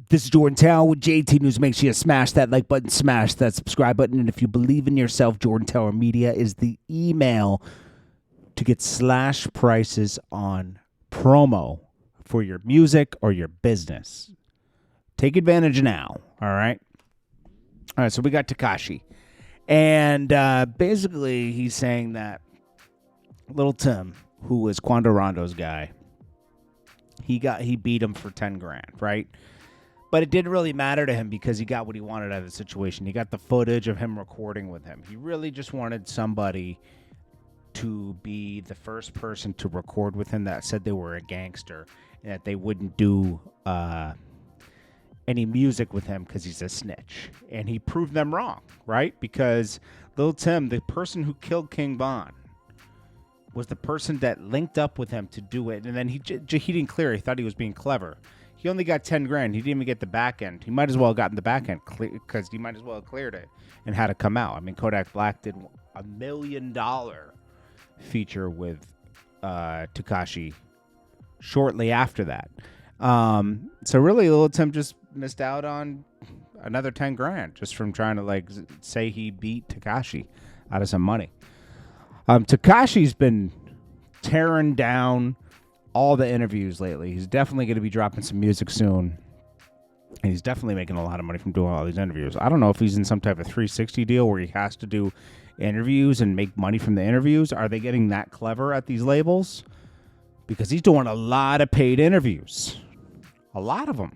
This is Jordan Tower with JT News. Make sure you smash that like button, smash that subscribe button. And if you believe in yourself, JordanTowermedia is the email to get slash prices on promo for your music or your business. Take advantage now, all right? All right, so we got Tekashi. And basically he's saying that Little Tim, who was Quando Rondo's guy, he beat him for 10 grand, right? But it didn't really matter to him because he got what he wanted out of the situation. He got the footage of him recording with him. He really just wanted somebody to be the first person to record with him that said they were a gangster and that they wouldn't do any music with him because he's a snitch. And he proved them wrong, right? Because Lil Tim, the person who killed King Von, was the person that linked up with him to do it. And then he didn't clear it. He thought he was being clever. He only got 10 grand. He didn't even get the back end. He might as well have gotten the back end because he might as well have cleared it and had it come out. I mean, Kodak Black did $1 million feature with Tekashi shortly after that. So really, Lil Tim just missed out on another 10 grand just from trying to say he beat Tekashi out of some money. Tekashi's been tearing down all the interviews lately. He's definitely going to be dropping some music soon. And he's definitely making a lot of money from doing all these interviews. I don't know if he's in some type of 360 deal where he has to do interviews and make money from the interviews. Are they getting that clever at these labels? Because he's doing a lot of paid interviews. A lot of them.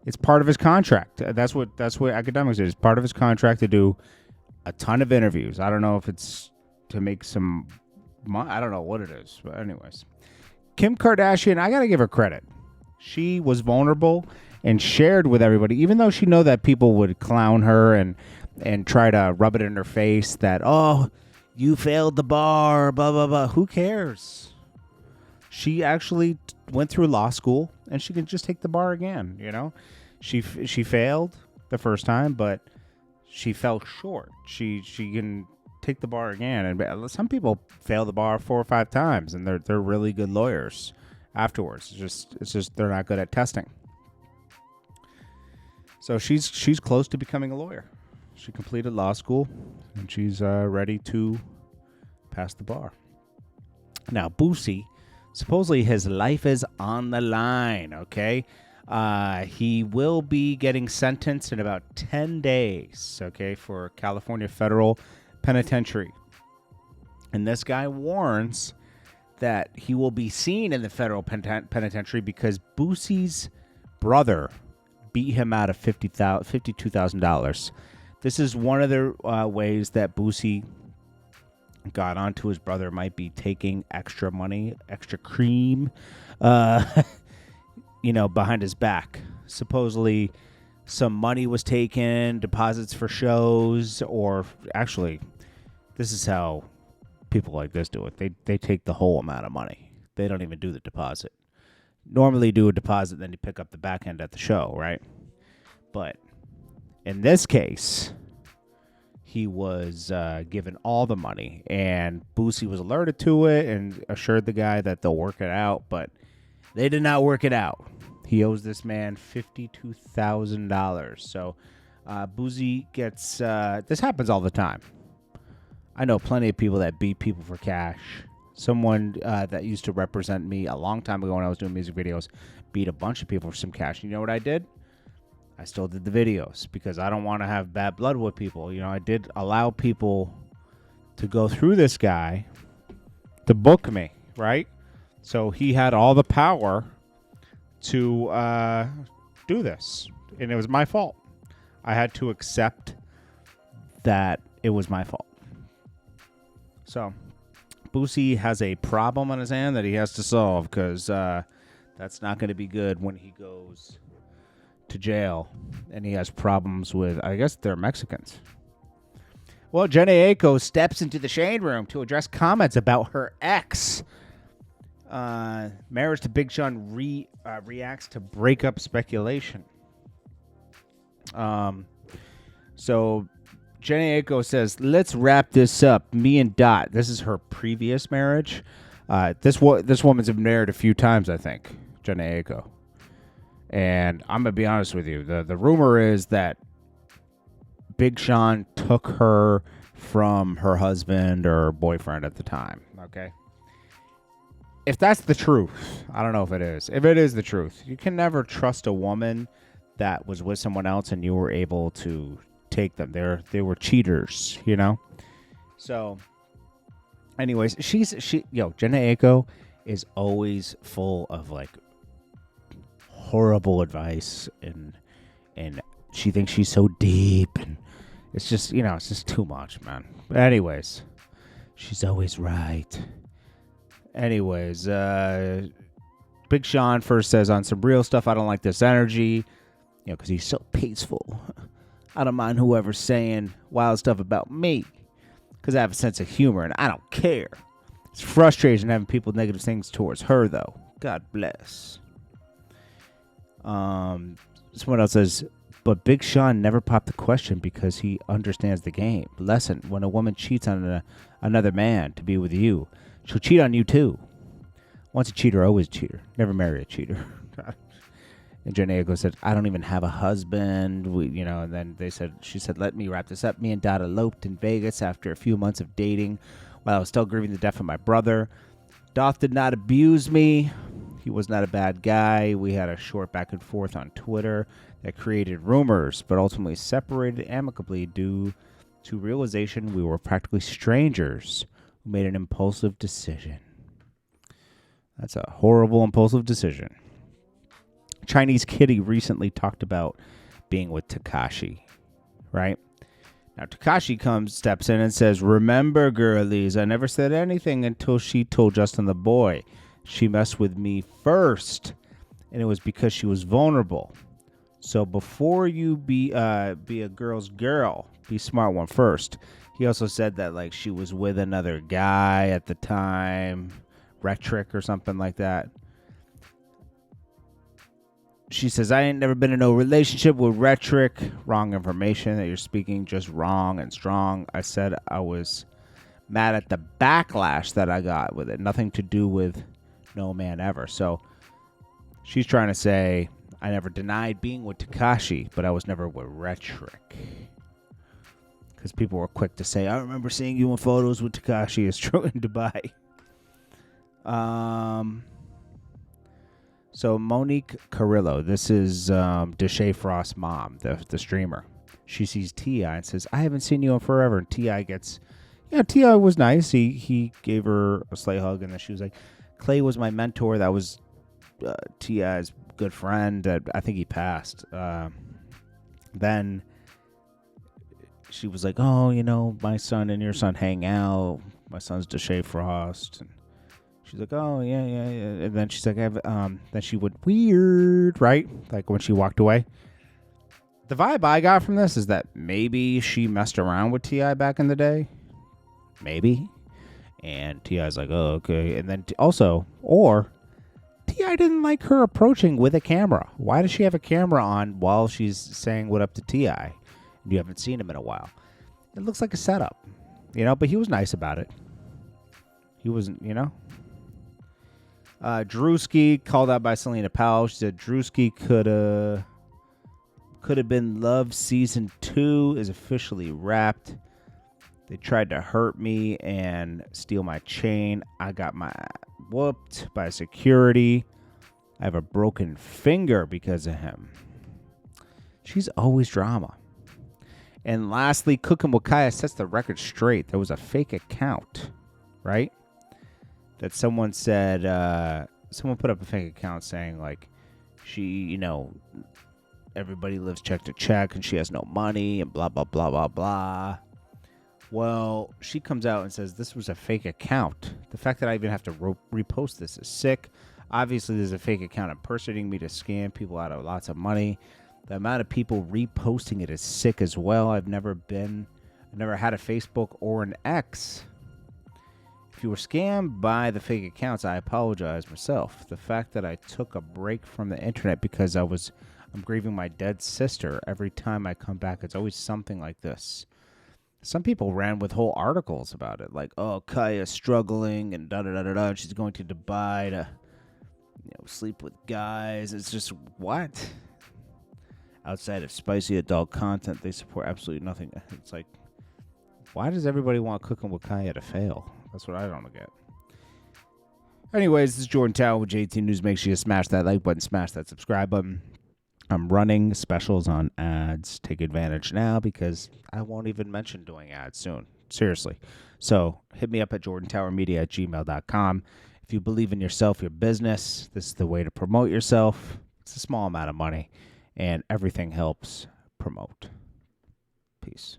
It's part of his contract. That's what academics is. It's part of his contract to do a ton of interviews. I don't know if it's to make some money. I don't know what it is. But anyways. Kim Kardashian, I got to give her credit. She was vulnerable and shared with everybody, even though she know that people would clown her and try to rub it in her face that, oh, you failed the bar, blah, blah, blah. Who cares? She actually went through law school, and she can just take the bar again, you know? She failed the first time, but she fell short. She can take the bar again, and some people fail the bar 4 or 5 times, and they're really good lawyers afterwards. It's just they're not good at testing. So she's close to becoming a lawyer. She completed law school, and she's ready to pass the bar. Now Boosie, supposedly his life is on the line. Okay, he will be getting sentenced in about 10 days. Okay, for California federal penitentiary. And this guy warns that he will be seen in the federal penitentiary because Boosie's brother beat him out of $52,000. This is one of the ways that Boosie got onto his brother, might be taking extra money, extra cream, behind his back. Supposedly some money was taken, deposits for shows, or actually, this is how people like this do it. They take the whole amount of money. They don't even do the deposit. Normally do a deposit, then you pick up the back end at the show, right? But in this case, he was given all the money, and Boosie was alerted to it and assured the guy that they'll work it out, but they did not work it out. He owes this man $52,000. So Boosie gets... this happens all the time. I know plenty of people that beat people for cash. Someone that used to represent me a long time ago when I was doing music videos beat a bunch of people for some cash. You know what I did? I still did the videos because I don't want to have bad blood with people. I did allow people to go through this guy to book me, right? So he had all the power to do this, and it was my fault. I had to accept that it was my fault. So Boosie has a problem on his hand that he has to solve, because that's not going to be good when he goes to jail and he has problems with, I guess they're Mexicans. Well, Jhene Aiko steps into the shade room to address comments about her ex. Marriage to Big Sean reacts to breakup speculation. So Jhene Aiko says, let's wrap this up. Me and Dot. This is her previous marriage. This woman's been married a few times, I think. Jhene Aiko. And I'm gonna be honest with you. The rumor is that Big Sean took her from her husband or boyfriend at the time. Okay. If that's the truth, I don't know if it is. If it is the truth, you can never trust a woman that was with someone else and you were able to take them. They were cheaters, you know? So anyways, Jhene Aiko is always full of like horrible advice and she thinks she's so deep and it's just, it's just too much, man. But anyways, she's always right. Anyways, Big Sean first says on some real stuff, I don't like this energy, because he's so peaceful. I don't mind whoever's saying wild stuff about me because I have a sense of humor and I don't care. It's frustrating having people negative things towards her, though. God bless. Someone else says, but Big Sean never popped the question because he understands the game. Lesson, when a woman cheats on another man to be with you, she'll cheat on you too. Once a cheater, always a cheater. Never marry a cheater. And Jhene Aiko said, I don't even have a husband. And then she said, let me wrap this up. Me and Dot eloped in Vegas after a few months of dating while I was still grieving the death of my brother. Doth did not abuse me. He was not a bad guy. We had a short back and forth on Twitter that created rumors, but ultimately separated amicably due to realization we were practically strangers who made an impulsive decision. That's a horrible, impulsive decision. Chinese Kitty recently talked about being with Tekashi, right? Now, Tekashi steps in and says, remember, girlies, I never said anything until she told Justin the boy. She messed with me first, and it was because she was vulnerable. So before you be a girl's girl, be smart one first. He also said that like she was with another guy at the time, Rhetoric or something like that. She says, I ain't never been in no relationship with Rhetoric. Wrong information that you're speaking, just wrong and strong. I said I was mad at the backlash that I got with it. Nothing to do with no man ever. So she's trying to say, I never denied being with Tekashi, but I was never with Rhetoric. Because people were quick to say, I remember seeing you in photos with Tekashi. It's true in Dubai. So Monique Carrillo, this is Deshae Frost's mom, the streamer. She sees T.I. and says, I haven't seen you in forever. And T.I. T.I. was nice. He gave her a slight hug, and then she was like, Clay was my mentor. That was T.I.'s good friend. I think he passed. Then she was like, oh, my son and your son hang out. My son's Deshae Frost. And she's like, oh, yeah. And then she's like, then she went weird, right? Like when she walked away. The vibe I got from this is that maybe she messed around with T.I. back in the day. Maybe. And T.I.'s like, oh, okay. And then or T.I. didn't like her approaching with a camera. Why does she have a camera on while she's saying what up to T.I.? You haven't seen him in a while. It looks like a setup, but he was nice about it. He wasn't, Druski, called out by Selena Powell. She said Druski could have been Love Season 2 is officially wrapped. They tried to hurt me and steal my chain. I got my whooped by security. I have a broken finger because of him. She's always drama. And lastly, Cooking with Kaya sets the record straight. There was a fake account, right? That someone said, someone put up a fake account saying like she, everybody lives check to check and she has no money and blah, blah, blah, blah, blah. Well, she comes out and says this was a fake account. The fact that I even have to repost this is sick. Obviously, there's a fake account impersonating me to scam people out of lots of money. The amount of people reposting it is sick as well. I've never had a Facebook or an X. If you were scammed by the fake accounts, I apologize myself. The fact that I took a break from the internet because I'm grieving my dead sister. Every time I come back, it's always something like this. Some people ran with whole articles about it, like, oh, Kaya's struggling and da-da-da-da-da, and she's going to Dubai to, sleep with guys. It's just what? Outside of spicy adult content, they support absolutely nothing. It's like, why does everybody want Cooking with Kaya to fail? That's what I don't get. Anyways, this is Jordan Tower with JT News. Make sure you smash that like button, smash that subscribe button. I'm running specials on ads. Take advantage now because I won't even mention doing ads soon. Seriously. So hit me up at jordantowermedia@gmail.com. If you believe in yourself, your business, this is the way to promote yourself. It's a small amount of money, and everything helps promote. Peace.